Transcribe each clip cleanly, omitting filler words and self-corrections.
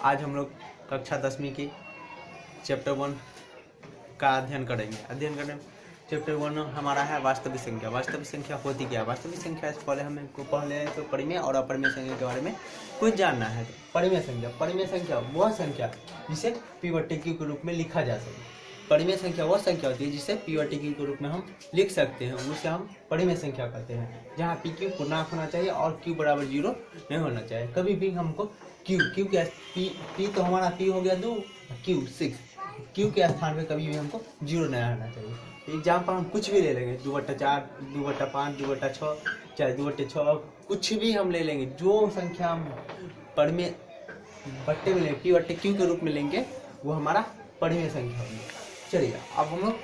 आज हम लोग कक्षा 10वीं की चैप्टर 1 का अध्ययन करेंगे। चैप्टर 1 हमारा है वास्तविक संख्या। वास्तविक संख्या होती क्या है? वास्तविक संख्या से पहले हमको तो परिमेय और अपरिमेय संख्या के बारे में कुछ जानना है। तो परिमेय संख्या वह संख्या जिसे p/q के रूप में लिखा जा सके। परिमेय संख्या वह संख्या होती है जिसे p/q के रूप में हम लिख सकते हैं, उसे हम परिमेय संख्या कहते हैं, जहाँ pq पूर्णांक होना चाहिए और q बराबर 0 नहीं होना चाहिए। कभी भी हमको q क्या p तो हमारा p हो गया 2, q 6, q के स्थान पे कभी भी हमको 0 नहीं रहना चाहिए। एग्जाम्पल हम कुछ भी ले लेंगे, 2/4, 2/5, 2/6, चाहे 2/6, कुछ भी हम ले लेंगे। जो संख्या हम परिमेय बट्टे में लेंगे, p/q के रूप में लेंगे, वो हमारा परिमेय संख्या होगी। चलिए अब हम लोग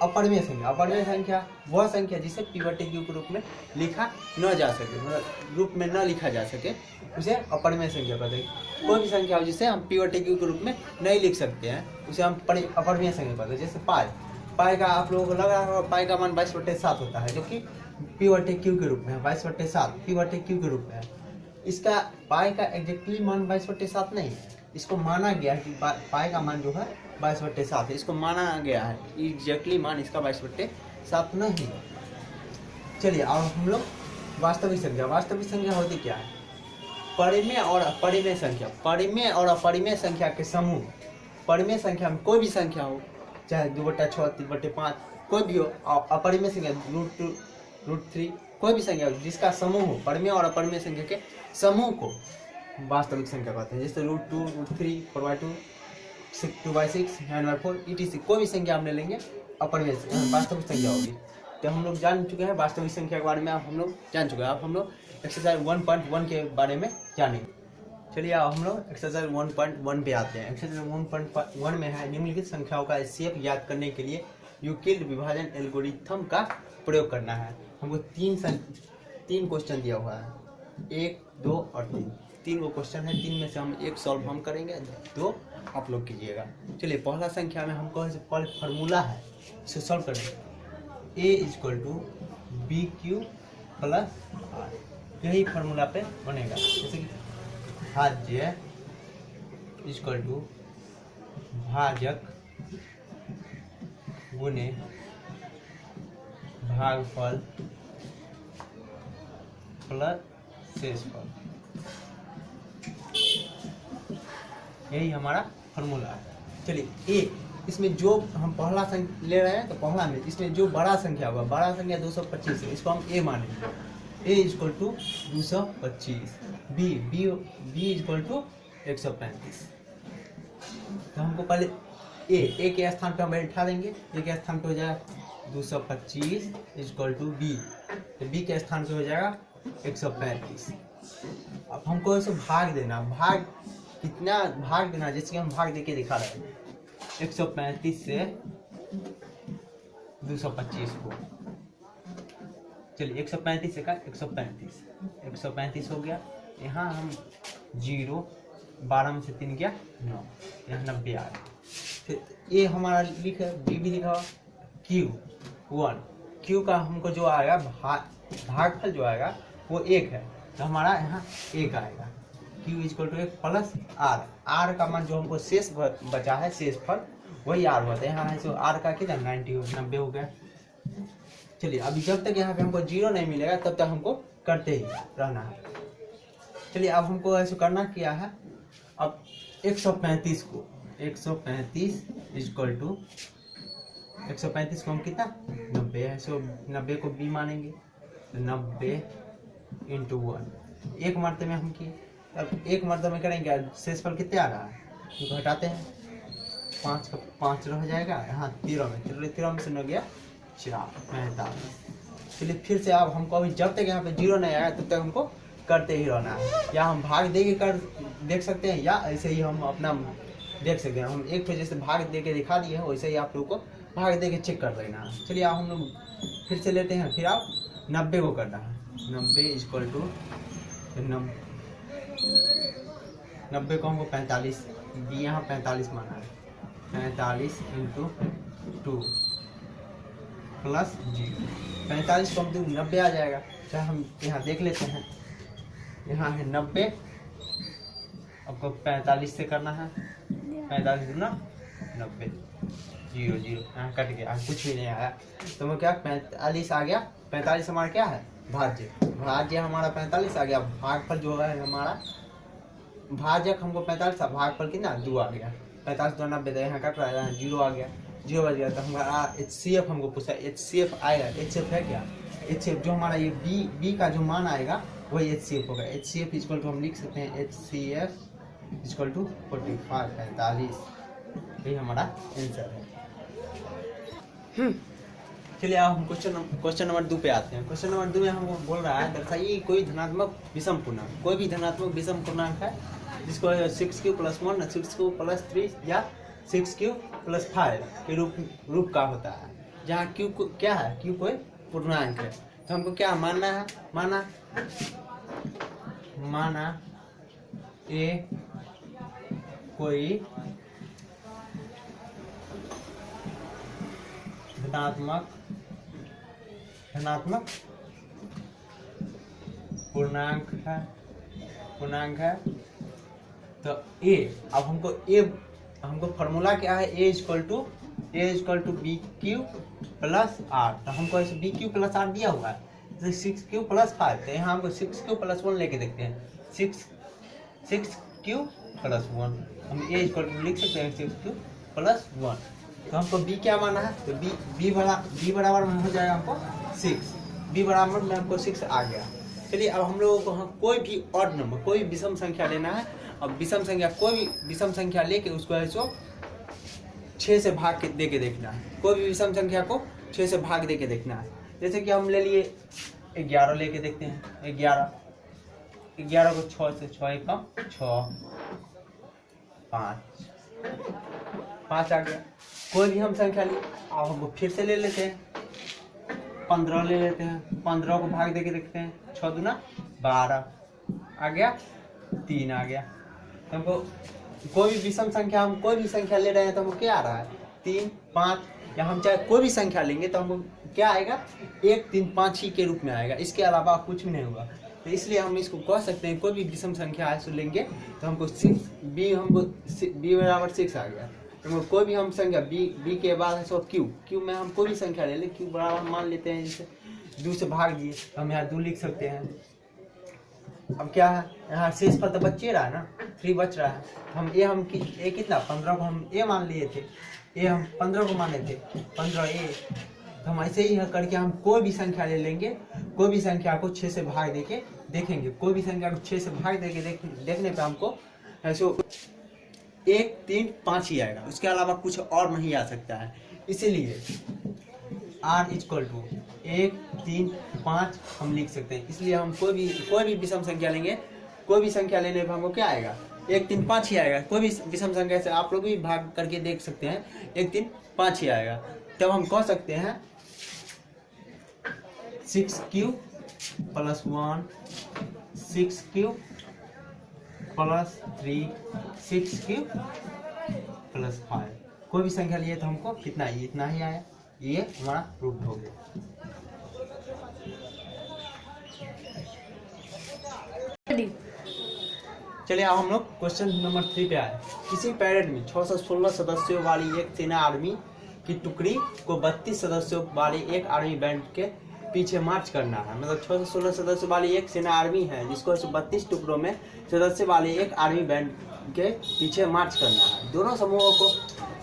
अपरिमेय संख्या वह संख्या जिसे p/q के रूप में लिखा न जा सके, मतलब रूप में न लिखा जा सके, उसे अपरिमेय संख्या कहते हैं। कोई भी संख्या हो जिसे हम p/q के रूप में नहीं लिख सकते हैं, उसे हम अपरिमेय संख्या कहते हैं। जैसे पाई का आप लोगों को लग रहा है पाई का मान 22/7 होता है, जो कि p/q के रूप में है। 22/7 p/q के रूप में है। इसका पाई का एग्जैक्टली मान 22/7 नहीं है, इसको माना गया है कि पाई का मान जो है 22/7 है। इसको माना गया है, एग्जैक्टली मान इसका 22/7 नहीं। चलिए अब हम लोग वास्तविक संख्या होती क्या है? परिमेय और अपरिमेय संख्या। परिमेय और अपरिमेय संख्या के समूह। परिमेय संख्या में कोई भी संख्या हो, चाहे 2/6, 3/5, कोई भी हो। अपरिमेय संख्या √2, √3, कोई भी संख्या हो जिसका समूह हो, परिमेय और अपरिमेय संख्या के समूह को वास्तविक संख्या कहते हैं। जैसे √2, √3, 4/2, 2/6, 9/4, etc। कोई भी संख्या हम ले लेंगे, अपरिमेय वास्तविक संख्या होगी। तो हम लोग जान चुके हैं वास्तविक संख्या के बारे में। अब हम लोग जान चुके हैं। अब हम लोग एक्सरसाइज 1.1 के बारे में जानेंगे। चलिए अब हम लोग एक्सरसाइज 1.1 पे आते हैं। एक्सरसाइज 1.1 में है निम्नलिखित संख्याओं का एचसीएफ ज्ञात करने के लिए यूक्लिड विभाजन एल्गोरिथम का प्रयोग करना है। हमको तीन क्वेश्चन दिया हुआ है, 1, 2 और 3। 3 वो क्वेश्चन है, 3 में से हम एक सॉल्व हम करेंगे, 2 आप लोग कीजिएगा। चलिए पहला संख्या में हमको पहले फार्मूला है, इसे सॉल्व करेंगे। a = bq + r, यही फार्मूला पे बनेगा। जैसे कि भाज्य = भाजक गुने भागफल प्लस शेषफल, यही हमारा फार्मूला है। चलिए ए, इसमें जो हम पहला संख्या ले रहे हैं, तो पहला में इसमें जो बड़ा संख्या होगा, बड़ा संख्या 225 है, इसको हम ए मानेंगे। a = 225, b = 135। तो हमको पहले ए के स्थान पे हम बैठा देंगे। ए के स्थान पे हो जाएगा 225 = b, तो b के स्थान पे हो जाएगा 135। अब हमको इसे भाग देना, कितना भाग देना, जैसे हम भाग देके दिखा रहे हैं 135 से 225 को। चलिए 135 से का 135 हो गया। यहाँ हम 0, 12 में से 3 गया 9, यहाँ 90 आ गया। फिर ये हमारा बी भी लिखा हुआ Q1। Q का हमको जो आएगा भागफल जो आएगा वो 1 है, तो हमारा यहाँ 1 आएगा। Q = 1 प्लस R का मान जो हमको शेष बचा है, शेषफल, वही R होता है। यहाँ है सो R का कितना 90 हो गया। चलिए अभी जब तक यहाँ पे हमको 0 नहीं मिलेगा तब तक हमको करते ही रहना है। चलिए अब हमको ऐसे करना क्या है, अब 135 को 135 को हम कितना 90 है, सो 90 को b मानेंगे, तो 90 × 1। एक मरतबे में हम किए, अब एक मरतबे में करेंगे, शेषफल कितने आ रहा है, तो घटाते हैं, 5 का 5 रह जाएगा, यहाँ 13 में से न गया 45। चलिए फिर से अब हमको अभी जब तक यहाँ पे 0 नहीं आया तब तक हमको करते ही रहना है। या हम भाग दे के कर देख सकते हैं, या ऐसे ही हम अपना देख सकते हैं। हम एक तो जैसे भाग दे के दिखा दिए हैं, वैसे ही आप लोग को भाग दे के चेक कर लेना है। चलिए अब हम लोग फिर से लेते हैं, फिर आप 90 को करना है। 90 = 90 को हमको 45, बी यहाँ 45 माना है, 45 × 2 प्लस 0। 45 को हम 90 आ जाएगा। चाहे हम यहाँ देख लेते हैं, यहाँ है 90 आपको 45 से करना है, 45 गुना 90, 0 0 यहाँ कट गया, कुछ भी नहीं आया। तो मैं क्या 45 आ गया, 45 हमारा क्या है भाज्य, भाज्य हमारा 45 आ गया। भागफल जो है हमारा भाजक हमको 45 था, भागफल कितना 2 आ गया। 45 2 90, यहाँ कट रहा है, 0 आ गया, 0 बच गया। तो हमारा HCF हमको पूछा, HCF आएगा, HCF है क्या, HCF जो हमारा ये बी का जो मान आएगा वही HCF होगा। HCF इक्वल टू हम लिख सकते हैं HCF इक्वल टू 45, यही हमारा आंसर है। चलिए अब हम क्वेश्चन नंबर 2 पे आते हैं। क्वेश्चन नंबर 2 में हमको बोल रहा है दर्शाइए कोई धनात्मक विषम पूर्णांक, कोई भी धनात्मक विषम पूर्णांक है जिसको 6q + 1 6q + 3 या 6q + 5 के रूप का होता है, जहाँ q को क्या है, q कोई पूर्णांक है। तो हमको क्या मानना है, माना a कोई धनात्मक पूर्णांक है। तो a, अब हमको फॉर्मूला क्या है, a equal to BQ + R। तो हमको ऐसे BQ + R दिया हुआ है, तो 6Q + 5, तो यहाँ हमको 6Q + 1 लेके देखते हैं, 6Q + 1, हम a इक्वल टू लिख सकते हैं 6Q + 1। तो हमको b क्या माना है, तो b बराबर में हो जाएगा हमको 6, b बराबर में हमको 6 आ गया। चलिए अब हम लोगों को कोई भी ऑड नंबर, कोई भी विषम संख्या लेना है। अब विषम संख्या, कोई भी विषम संख्या लेके उसको ऐसो 6 से भाग के दे के देखना है, कोई भी विषम संख्या को 6 से भाग दे के देखना है। जैसे कि हम ले लिए 11 लेके देखते हैं, 11 को 6 से 6 1 6 5 आ गया। कोई भी हम संख्या ली, अब हमको फिर से ले लेते हैं, 15 ले लेते हैं, 15 को भाग देके देखते हैं, 6 दूना 12 आ गया, 3 आ गया। तो हमको कोई भी विषम संख्या, हम कोई भी संख्या ले रहे हैं तो हमको क्या आ रहा है 3 5, या हम चाहे कोई भी संख्या लेंगे तो हमको क्या आएगा 1 3 5 ही के रूप में आएगा, इसके अलावा कुछ भी नहीं होगा। तो इसलिए हम इसको कह सकते हैं कोई भी विषम संख्या है तो लेंगे तो हमको 6 b बराबर 6 आ गया। तो कोई भी हम संख्या b के बाद है सो q में हम कोई भी संख्या ले लें, q बराबर मान लेते हैं, जैसे 2 से भाग दिए तो हम यहाँ 2 लिख सकते हैं। अब क्या है, यहाँ शेष फल तो बच्चे रहा है ना, 3 बच रहा है। हम a कितना 15 को हम a मान लिए थे, a हम 15 को माने थे, 15a। तो हम ऐसे ही करके हम कोई भी संख्या ले लेंगे, कोई भी संख्या को 6 से भाग देके देखेंगे, कोई भी संख्या को 6 से भाग देके देखने पे हमको ऐसे 1 3 5 ही आएगा, उसके अलावा कुछ और नहीं आ सकता है। इसीलिए r इक्वल टू 1 3 5 हम लिख सकते हैं। इसलिए हम कोई भी विषम संख्या लेंगे, कोई भी संख्या लेने पर हमको क्या आएगा 1 3 5 ही आएगा। कोई भी विषम संख्या से आप लोग भी भाग करके देख सकते हैं, 1 3 5 ही आएगा। तब हम कह सकते हैं 6q + 1 6q + 3 6q + 5, कोई भी संख्या लिए तो हमको कितना इतना ही आया, ये हमारा रूट हो गया। चलिए अब हम लोग क्वेश्चन नंबर 3 पे आए। किसी पैरेड में 616 सदस्यों वाली एक सेना आर्मी की टुकड़ी को 32 सदस्यों वाली एक आर्मी बैंड के पीछे मार्च करना है। मतलब 616 सदस्य वाली एक सेना आर्मी है जिसको 32 टुकड़ों में सदस्य वाले एक आर्मी बैंड के पीछे मार्च करना है। दोनों समूहों को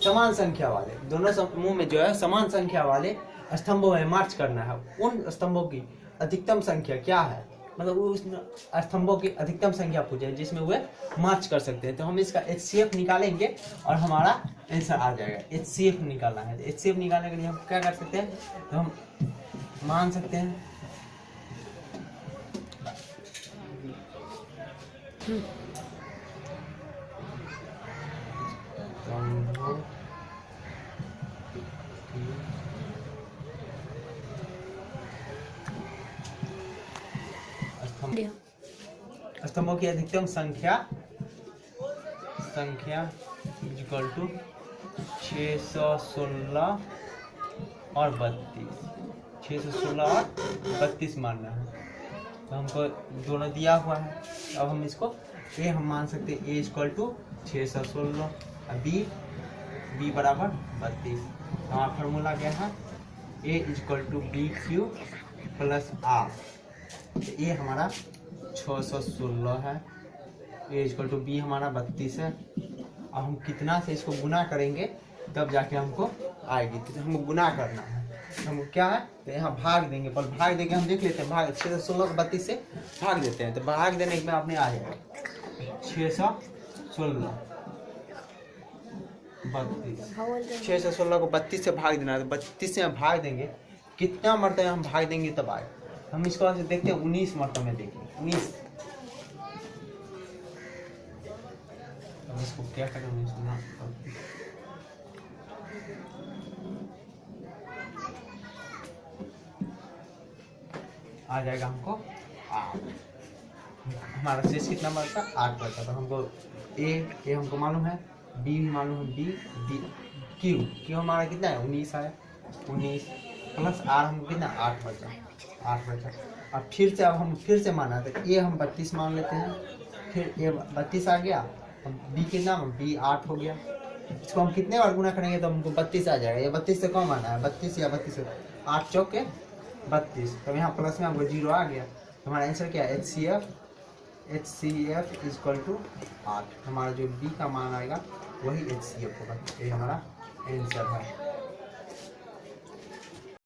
समान संख्या वाले, दोनों समूह में जो है समान संख्या वाले स्तंभों में मार्च करना है। उन स्तंभों की अधिकतम संख्या क्या है, मतलब उस स्तंभों की अधिकतम संख्या पूछे जिसमें वे मार्च कर सकते हैं। तो हम इसका HCF निकालेंगे और हमारा आंसर आ जाएगा। HCF निकालना है, तो HCF निकालने के लिए हम क्या कर सकते हैं, तो हम मान सकते हैं स्तंभों की अधिकतम संख्या इक्वल टू 616 और 32, 616 और 32 मानना है। तो हमको दोनों दिया हुआ है, अब हम इसको ए हम मान सकते हैं ए इक्वल टू 616, बी बराबर 32। हमारा फार्मूला क्या है, A equal to B Q plus R. A हमारा 616 है, ए इक्वल टू बी हमारा 32 है। अब हम कितना से इसको गुना करेंगे तब जाके हमको आएगी, तो हमको गुना करना है। हमको क्या है, तो यहाँ भाग देंगे, पर भाग देके हम देख लेते हैं, भाग 616 को 32 से भाग देते हैं, तो भाग देने में आपने आ जाएगा 616 32, 616 को 32 से भाग देना है, तो 32 से हम भाग देंगे, कितना मरतबा हम भाग देंगे तब आए। हम इसको ऐसे देखते हैं 19 मरतबा में, देखिए 19। अब इसको क्या करें, 19 आ जाएगा हमको 8। हमारा शेष कितना बचता, 8 बचता। तो हमको ए हमको मालूम है, बी भी मालूम है, बी क्यू हमारा कितना है 19 आया, 19 प्लस आर हमको कितना 8 बचा, 8 बचा। अब फिर से अब हम फिर से माना, तो ए हम 32 मान लेते हैं, फिर ए 32 आ गया, अब बी कितना, बी 8 हो गया। इसको हम कितने बार गुना करेंगे तो हमको 32 आ जाएगा। ये 32 से कम आना है, 32 या 32 8 चौके 32। तब यहाँ प्लस में हमको 0 आ गया, तो हमारा आंसर क्या है, HCF इक्वल टू 8। हमारा जो बी का मान आएगा वही HCF होगा, ये हमारा आंसर है।